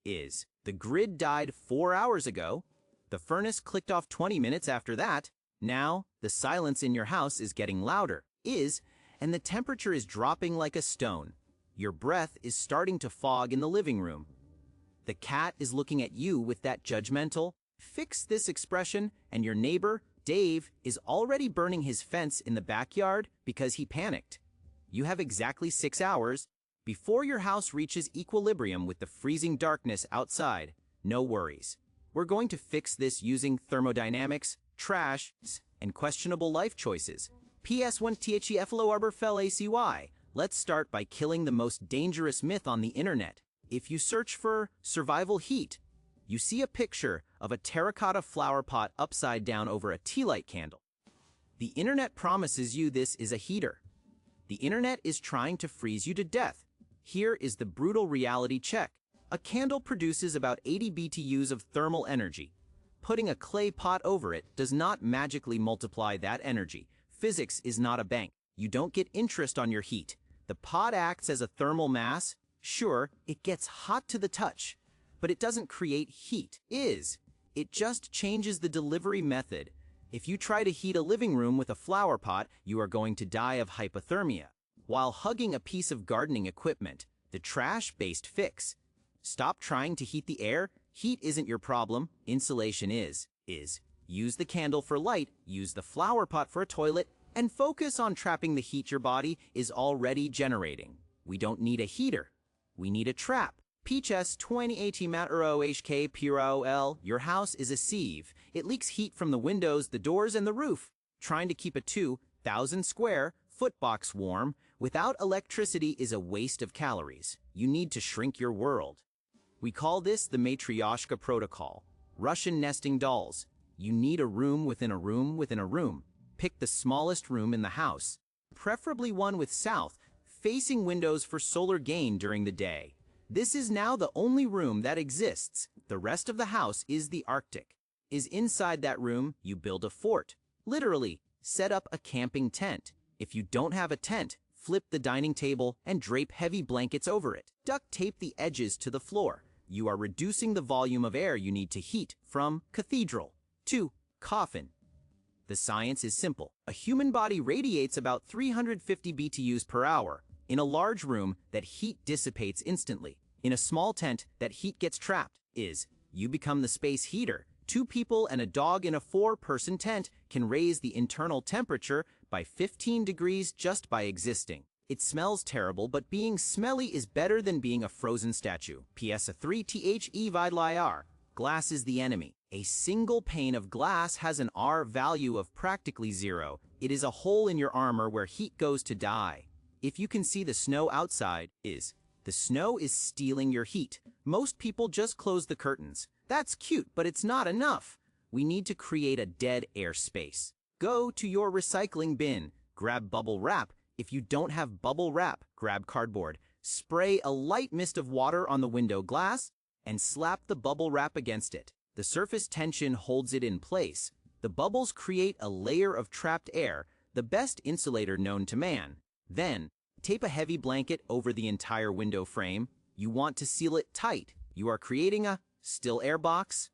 is the grid died 4 hours ago, the furnace clicked off 20 minutes after that, now the silence in your house is getting louder, is, and the temperature is dropping like a stone. Your breath is starting to fog in the living room. The cat is looking at you with that judgmental, fix this expression, and your neighbor, Dave, is already burning his fence in the backyard because he panicked. You have exactly 6 hours before your house reaches equilibrium with the freezing darkness outside. No worries. We're going to fix this using thermodynamics, trash, and questionable life choices. PS1 THEFLO Arbor Fel ACY. Let's start by killing the most dangerous myth on the internet. If you search for survival heat, you see a picture of a terracotta flower pot upside down over a tea light candle. The internet promises you this is a heater. The internet is trying to freeze you to death. Here is the brutal reality check. A candle produces about 80 BTUs of thermal energy. Putting a clay pot over it does not magically multiply that energy. Physics is not a bank. You don't get interest on your heat. The pot acts as a thermal mass. Sure, it gets hot to the touch, but it doesn't create heat. It just changes the delivery method. If you try to heat a living room with a flower pot, you are going to die of hypothermia. While hugging a piece of gardening equipment, the trash-based fix. Stop trying to heat the air. Heat isn't your problem. Insulation is. Use the candle for light, use the flower pot for a toilet, and focus on trapping the heat your body is already generating. We don't need a heater. We need a trap. Peaches 2080 Matero HK Piro. Your house is a sieve. It leaks heat from the windows, the doors, and the roof. Trying to keep a 2,000 square foot box warm without electricity is a waste of calories. You need to shrink your world. We call this the Matryoshka protocol. Russian nesting dolls. You need a room within a room within a room. Pick the smallest room in the house, preferably one with south-facing windows for solar gain during the day. This is now the only room that exists. The rest of the house is the Arctic. Inside that room, you build a fort. Literally, set up a camping tent. If you don't have a tent, flip the dining table and drape heavy blankets over it. Duct tape the edges to the floor. You are reducing the volume of air you need to heat from cathedral to coffin. The science is simple. A human body radiates about 350 BTUs per hour. In a large room, that heat dissipates instantly. In a small tent, that heat gets trapped. You become the space heater. 2 people and a dog in a 4-person tent can raise the internal temperature by 15 degrees just by existing. It smells terrible, but being smelly is better than being a frozen statue. PS 3 THE Vidlir. Glass is the enemy. A single pane of glass has an R value of practically 0. It is a hole in your armor where heat goes to die. If you can see the snow outside, the snow is stealing your heat. Most people just close the curtains. That's cute, but it's not enough. We need to create a dead air space. Go to your recycling bin. Grab bubble wrap. If you don't have bubble wrap, grab cardboard. Spray a light mist of water on the window glass and slap the bubble wrap against it. The surface tension holds it in place. The bubbles create a layer of trapped air, the best insulator known to man. Then, tape a heavy blanket over the entire window frame. You want to seal it tight. You are creating a still air box.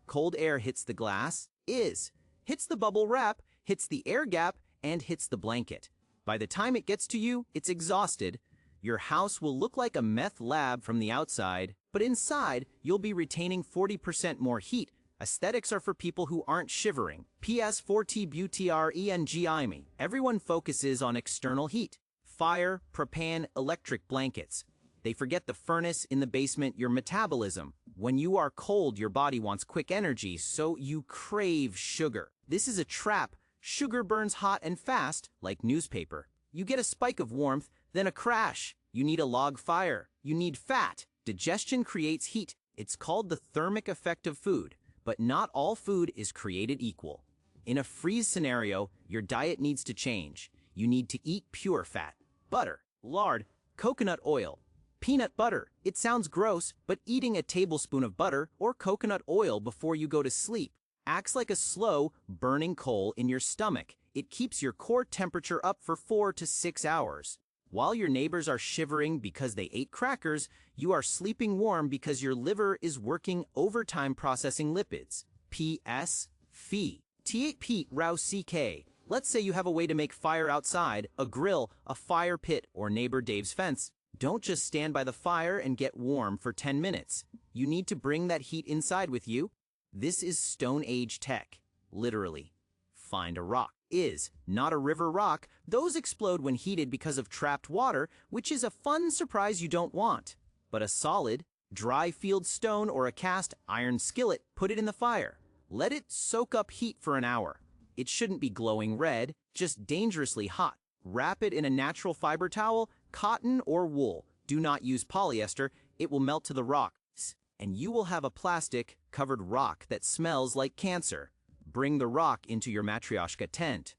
Cold air hits the glass, hits the bubble wrap, hits the air gap, and hits the blanket. By the time it gets to you, it's exhausted. Your house will look like a meth lab from the outside, but inside, you'll be retaining 40% more heat. Aesthetics are for people who aren't shivering. PS4T BUTRENGIME. Everyone focuses on external heat. Fire, propane, electric blankets. They forget the furnace in the basement, your metabolism. When you are cold, your body wants quick energy, so you crave sugar. This is a trap. Sugar burns hot and fast, like newspaper. You get a spike of warmth, then a crash. You need a log fire. You need fat. Digestion creates heat. It's called the thermic effect of food. But not all food is created equal. In a freeze scenario, your diet needs to change. You need to eat pure fat. Butter, lard, coconut oil, peanut butter. It sounds gross, but eating a tablespoon of butter or coconut oil before you go to sleep acts like a slow, burning coal in your stomach. It keeps your core temperature up for 4 to 6 hours. While your neighbors are shivering because they ate crackers, you are sleeping warm because your liver is working overtime processing lipids. P.S. Fee. T.P. Rao C.K. Let's say you have a way to make fire outside, a grill, a fire pit, or neighbor Dave's fence. Don't just stand by the fire and get warm for 10 minutes. You need to bring that heat inside with you. This is Stone Age tech. Literally. Find a rock. Is not a river rock. Those explode when heated because of trapped water, which is a fun surprise you don't want. But a solid, dry field stone or a cast iron skillet, put it in the fire. Let it soak up heat for an hour. It shouldn't be glowing red, just dangerously hot. Wrap it in a natural fiber towel, cotton or wool. Do not use polyester, it will melt to the rocks, and you will have a plastic-covered rock that smells like cancer. Bring the rock into your matryoshka tent.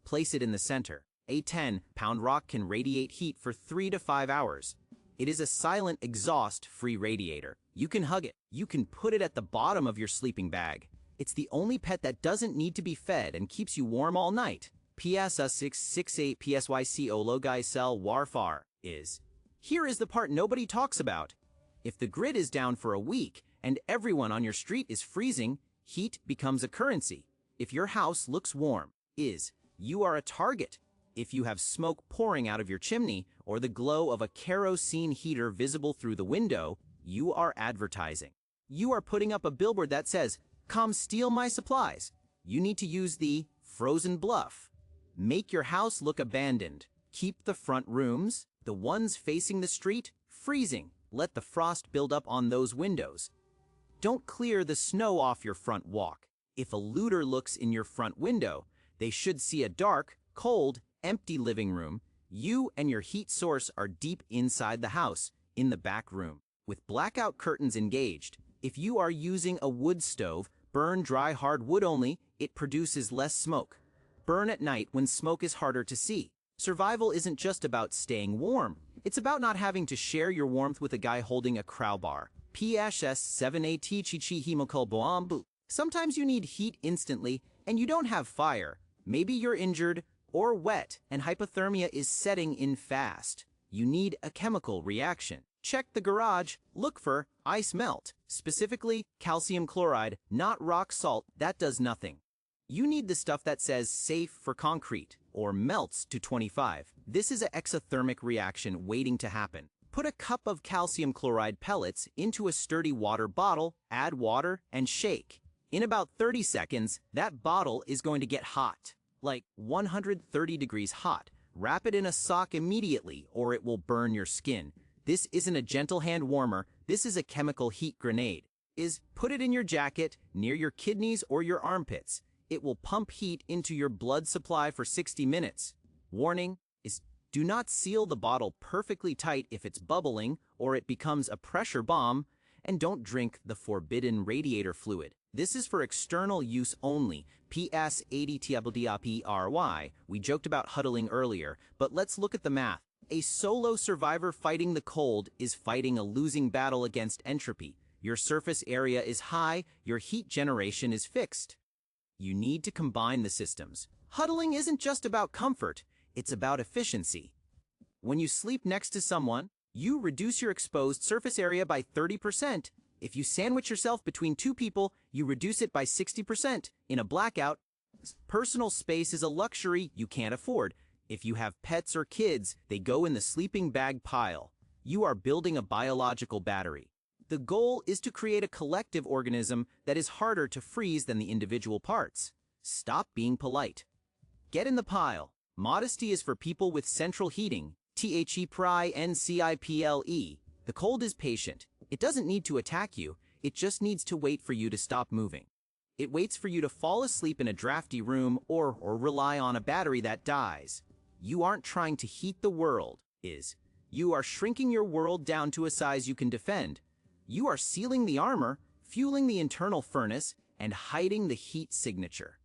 Place it in the center. A 10-pound rock can radiate heat for 3 to 5 hours. It is a silent exhaust-free radiator. You can hug it. You can put it at the bottom of your sleeping bag. It's the only pet that doesn't need to be fed and keeps you warm all night. PSA 668 PSYC Ologai Cell Warfar is. Here is the part nobody talks about. If the grid is down for a week and everyone on your street is freezing, heat becomes a currency. If your house looks warm, you are a target. If you have smoke pouring out of your chimney or the glow of a kerosene heater visible through the window, you are advertising. You are putting up a billboard that says, "Come steal my supplies." You need to use the frozen bluff. Make your house look abandoned. Keep the front rooms, the ones facing the street, freezing. Let the frost build up on those windows. Don't clear the snow off your front walk. If a looter looks in your front window, they should see a dark, cold, empty living room. You and your heat source are deep inside the house, in the back room, with blackout curtains engaged. If you are using a wood stove, burn dry hard wood only, it produces less smoke. Burn at night when smoke is harder to see. Survival isn't just about staying warm. It's about not having to share your warmth with a guy holding a crowbar. PSS 7AT Chichi Himokul Boambu. Sometimes you need heat instantly, and you don't have fire. Maybe you're injured or wet, and hypothermia is setting in fast. You need a chemical reaction. Check the garage. Look for ice melt. Specifically, calcium chloride, not rock salt. That does nothing. You need the stuff that says safe for concrete, or melts to 25. This is an exothermic reaction waiting to happen. Put a cup of calcium chloride pellets into a sturdy water bottle, add water, and shake. In about 30 seconds, that bottle is going to get hot, like 130 degrees hot. Wrap it in a sock immediately, or it will burn your skin. This isn't a gentle hand warmer, this is a chemical heat grenade. Put it in your jacket, near your kidneys or your armpits. It will pump heat into your blood supply for 60 minutes. Warning, do not seal the bottle perfectly tight if it's bubbling or it becomes a pressure bomb, and don't drink the forbidden radiator fluid. This is for external use only. PS 80 TBDAPRY. We joked about huddling earlier, but let's look at the math. A solo survivor fighting the cold is fighting a losing battle against entropy. Your surface area is high, your heat generation is fixed. You need to combine the systems. Huddling isn't just about comfort, it's about efficiency. When you sleep next to someone, you reduce your exposed surface area by 30%. If you sandwich yourself between two people, you reduce it by 60%. In a blackout, personal space is a luxury you can't afford. If you have pets or kids, they go in the sleeping bag pile. You are building a biological battery. The goal is to create a collective organism that is harder to freeze than the individual parts. Stop being polite. Get in the pile. Modesty is for people with central heating. THEPRINCIPLE. The cold is patient. It doesn't need to attack you. It just needs to wait for you to stop moving. It waits for you to fall asleep in a drafty room or rely on a battery that dies. You aren't trying to heat the world, you are shrinking your world down to a size you can defend. You are sealing the armor, fueling the internal furnace, and hiding the heat signature.